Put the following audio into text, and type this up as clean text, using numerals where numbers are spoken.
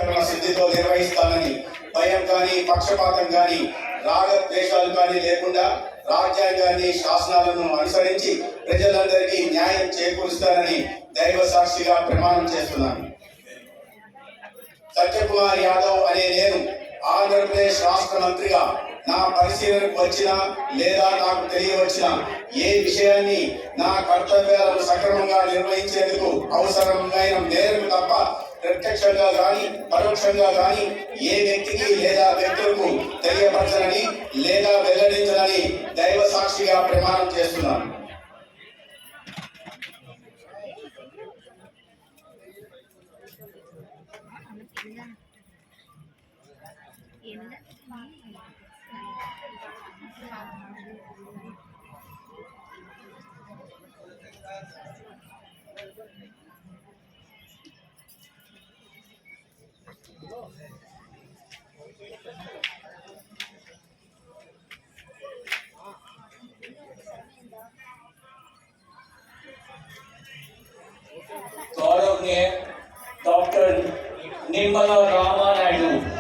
అంతఃకరణ శుద్ధితో నిర్వహిస్తానని భయం కానీ పక్షపాతం కానీ రాగద్వేషాలు కానీ లేకుండా రాజ్యాంగాన్ని శాసనాలను అనుసరించి ప్రజలందరికీ న్యాయం చేకూరుస్తానని దైవ సాక్షిగా ప్రమాణం చేస్తున్నాను. సత్యకుమార్ యాదవ్ అనే నేను ఆంధ్రప్రదేశ్ రాష్ట్ర మంత్రిగా నా పరిశీలనకు వచ్చిన లేదా నాకు తెలియవచ్చిన ఏ విషయాన్ని నా కర్తవ్యాలను సక్రమంగా నిర్వహించేందుకు అవసరమైన మేరకు తప్ప ప్రత్యక్షంగా కానీ పరోక్షంగా కానీ ఏ వ్యక్తికి లేదా వ్యక్తులకు తెలియపరచనని లేదా వెల్లడించనని దైవ సాక్షిగా ప్రమాణం చేస్తున్నాను. गौरव ने डॉक्टर निर्मला रामा नायडू